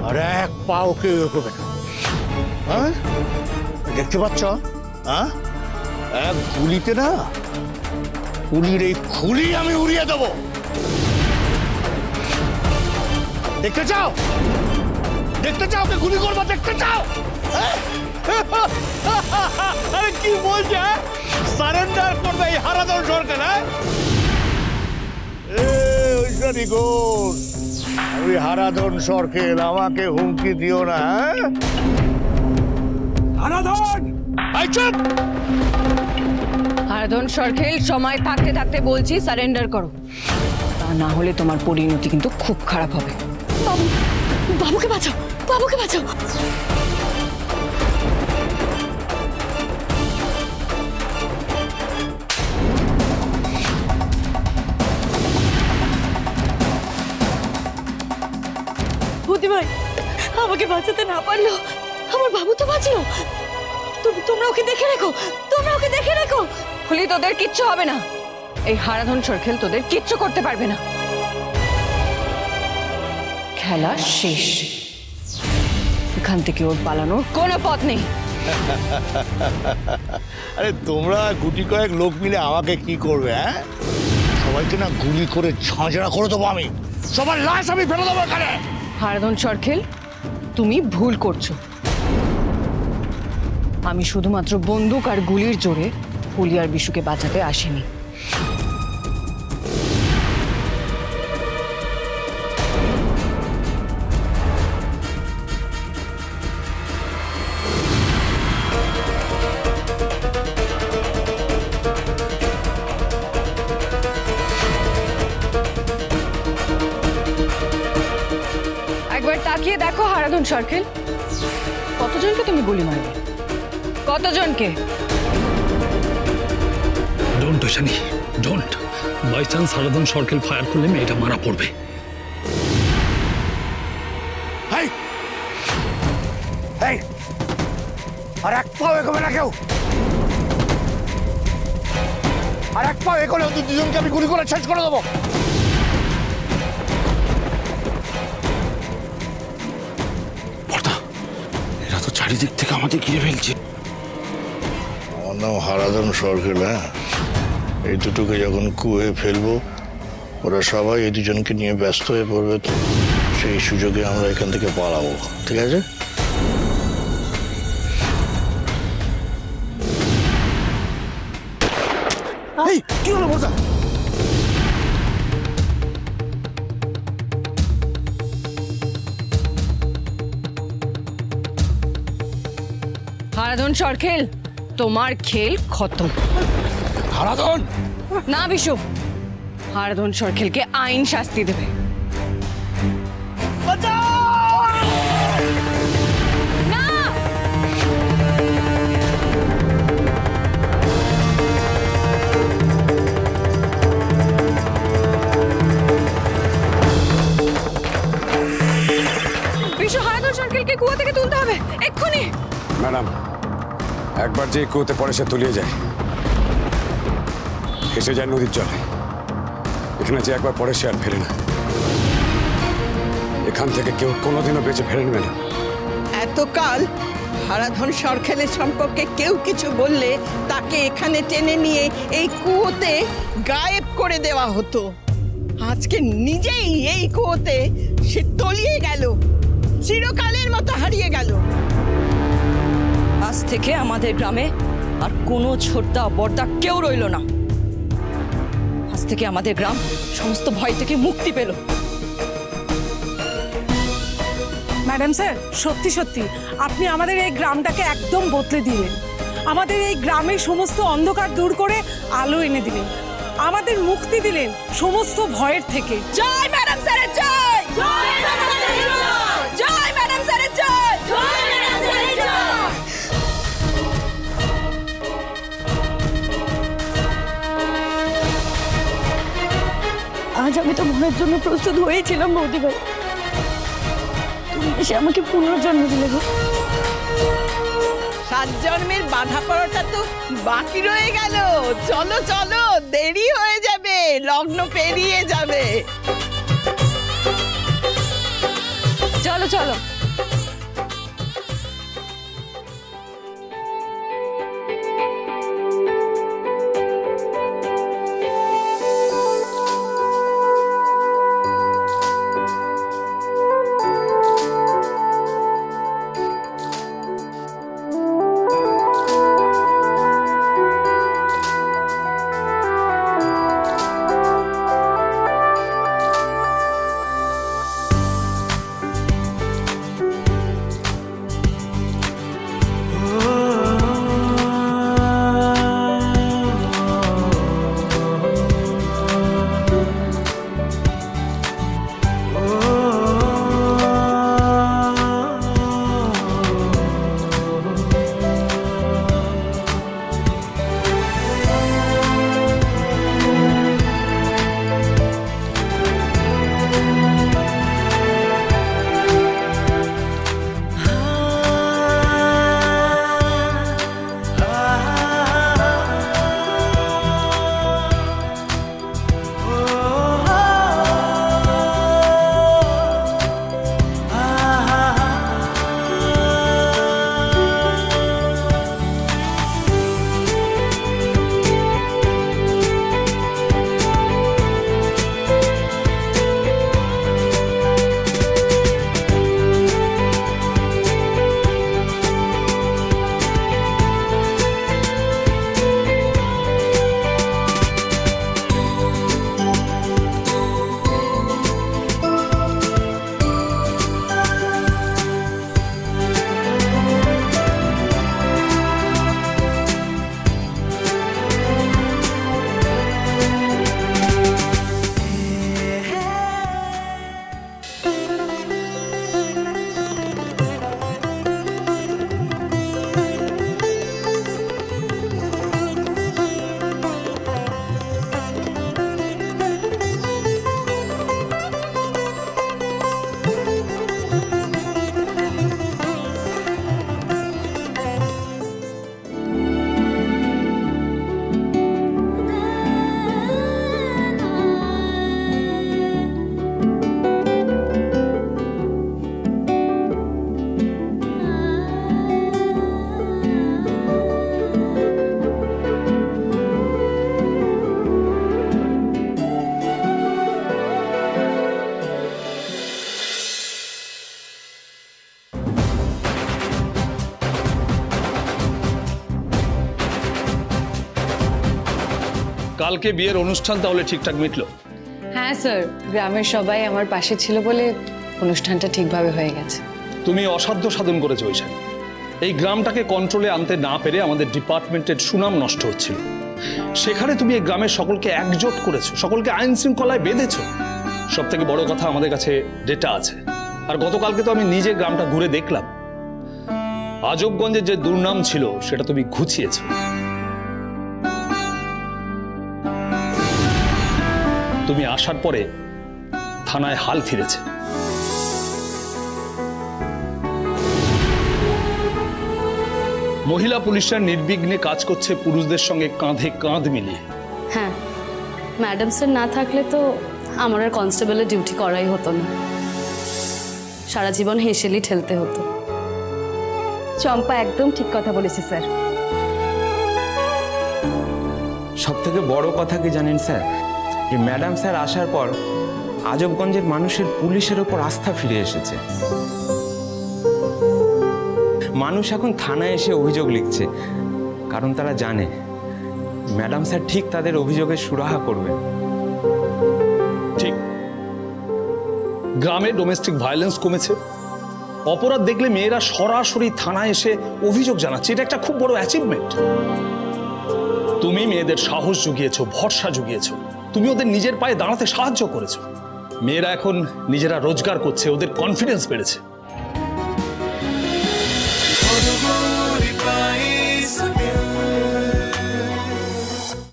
আর এক পাও কেউ এগোবে না। হ্যাঁ, দেখতে পাচ্ছ? হ্যাঁ, এক গুলিতে না গুলির এই খুলি আমি উড়িয়ে দেবো। দেখতে চাও? দেখতে চাও কে গুলি করবো? দেখতে চাও? আরে কি বলছে? সারেন্ডার করবে এই হারাধন সরকার? আমি হারাধন সরকার, আমাকে হুমকি দিও না। হারাধন, হারাধন সরকার, সময় থাকতে থাকতে বলছি সারেন্ডার করো, তা না হলে তোমার পরিণতি কিন্তু খুব খারাপ হবে। বাবু, বাবুকে বাঁচাও, বাবুকে বাঁচাও। বুদ্ধিভাই, আমাকে বাঁচাতে না পারলো আমার বাবু তো বাঁচলো। তোমরা ওকে দেখে রেখো, তোমরা ওকে দেখে রেখো। খুলি, তোদের কিচ্ছু হবে না। এই হারাধন সরকার তোদের কিচ্ছু করতে পারবে না। খেলা শেষ, এখান থেকে ওর পালানোর কোনো পথ নেই। আরে তোমরা গুটি কয়েক লোক মিলে আমাকে কি করবে? হ্যাঁ, সবাইকে না গুলি করে ঝাঁঝরা করে দেবো আমি, সবার লাশ আমি ফেলে দেবো এখানে। হারাধন সরকার, তুমি ভুল করছো। আমি শুধুমাত্র বন্দুক আর গুলির জোরে ফুলি আর বিশুকে বাঁচাতে আসিনি। একবার তাকিয়ে দেখো হারাধন সরকার, কতজনকে তুমি গুলি মারবে? কতজনকে? Don't Aishani, don't. By chance Haradhan Sarkar fire করলে মেয়েটা মারা পড়বে। আর এক পাও এগোবে না কেউ, আর এক পাও এগোলে ওদের দুজনকে আমি গুলি করে শেষ করে দেবো। এরা তো চারিদিক থেকে আমাদের ঘিরে ফেলছে। আমার নাম হারাধন সরকার। হ্যাঁ, এই দুটোকে যখন কুয়ে ফেলবো ওরা সবাই এই দুজনকে নিয়ে ব্যস্ত হয়ে পড়বে, তো সেই সুযোগে আমরা এখান থেকে পালাবো। ঠিক আছে? কি হলো বলতা? হারাধন সরকার, তোমার খেল খতম। হারাধন না বিশু, হারাধন সরকারকে আইন শাস্তি দেবে। না, বিশু, হারাধন সরকারকে কুয়া থেকে তুলতে হবে এক্ষুনি। ম্যাডাম, একবার যে কুয়োতে পড়ে সে তলিয়ে যায়, এসে যায় নদীর জলে। এখানে যে একবার পড়ে সে আর ফেরে না। এখান থেকে কেউ কোনোদিনও বেঁচে ফেরেন ম্যাডাম। এতকাল হারাধন সরকারের সম্পর্কে কেউ কিছু বললে তাকে এখানে টেনে নিয়ে এই কুয়োতে গায়েব করে দেওয়া হতো। আজকে নিজেই এই কুয়োতে সে তলিয়ে গেল, চিরকালের মতো হারিয়ে গেল। আজ থেকে আমাদের গ্রামে আর কোনো ছোটদা বড়দা কেউ রইল না। আজ থেকে আমাদের গ্রাম সমস্ত ভয় থেকে মুক্তি পেল। ম্যাডাম স্যার, সত্যি সত্যি আপনি আমাদের এই গ্রামটাকে একদম বদলে দিলেন। আমাদের এই গ্রামের সমস্ত অন্ধকার দূর করে আলো এনে দিলেন, আমাদের মুক্তি দিলেন সমস্ত ভয়ের থেকে। জয় ম্যাডাম স্যারের জয়! জয় ম্যাডাম স্যারের জয়! জয় ম্যাডাম স্যারের জয়! জয় ম্যাডাম স্যারের জয়! আজ আমি তো মনের জন্য প্রস্তুত হয়েছিলাম বৌদি ভাই। তুমি এসে আমাকে পুনর্জন্ম দিলে গো। 7 জন্মের বাধা পড়াটা তো বাকি রয়ে গেল। চলো চলো, দেরি হয়ে যাবে, লগ্ন পেরিয়ে যাবে। চলো চলো। কালকে বিয়ের অনুষ্ঠান তাহলে ঠিকঠাক মিটলো? হ্যাঁ স্যার, গ্রামের সবাই আমার পাশে ছিল বলে অনুষ্ঠানটা ঠিকভাবে হয়ে গেছে। তুমি অসাধ্য সাধন করেছো ঐশানী। এই গ্রামটাকে কন্ট্রোলে আনতে না পেরে আমাদের ডিপার্টমেন্টের সুনাম নষ্ট হচ্ছিল। সেখানে তুমি এই গ্রামের সকলকে একজোট করেছো, সকলকে আইন শৃঙ্খলায় বেঁধেছো। সব থেকে বড় কথা, আমাদের কাছে ডেটা আছে। আর গতকালকে তো আমি নিজে গ্রামটা ঘুরে দেখলাম। আজবগঞ্জের যে দুর্নাম ছিল সেটা তুমি ঘুচিয়েছো। তুমি আসার পরে থানায় হাল ফিরেছে। মহিলা পুলিশরা নির্বিঘ্নে কাজ করছে পুরুষদের সঙ্গে কাঁধে কাঁধ মিলিয়ে। হ্যাঁ, ম্যাডাম স্যার না থাকলে তো আমার আর কনস্টেবলের ডিউটি করাই হতো না। সারা জীবন হেসেলি ঠেলতে হতো। চম্পা একদম ঠিক কথা বলেছে স্যার। সব থেকে বড় কথা কি জানেন স্যার, এই ম্যাডাম স্যার আসার পর আজবগঞ্জের মানুষের পুলিশের ওপর আস্থা ফিরে এসেছে। মানুষ এখন থানায় এসে অভিযোগ লিখছে, কারণ তারা জানে ম্যাডাম স্যার ঠিক তাদের অভিযোগের সুরাহা করবেন। ঠিক, গ্রামে ডোমেস্টিক ভায়োলেন্স কমেছে। অপরাধ দেখলে মেয়েরা সরাসরি থানায় এসে অভিযোগ জানাচ্ছে। এটা একটা খুব বড় অ্যাচিভমেন্ট। তুমি মেয়েদের সাহস জুগিয়েছো, ভরসা জুগিয়েছো। তুমি ওদের নিজের পায়ে দাঁড়াতে সাহায্য করেছো। মেয়েরা এখন নিজেরা রোজগার করছে, ওদের কনফিডেন্স বেড়েছে।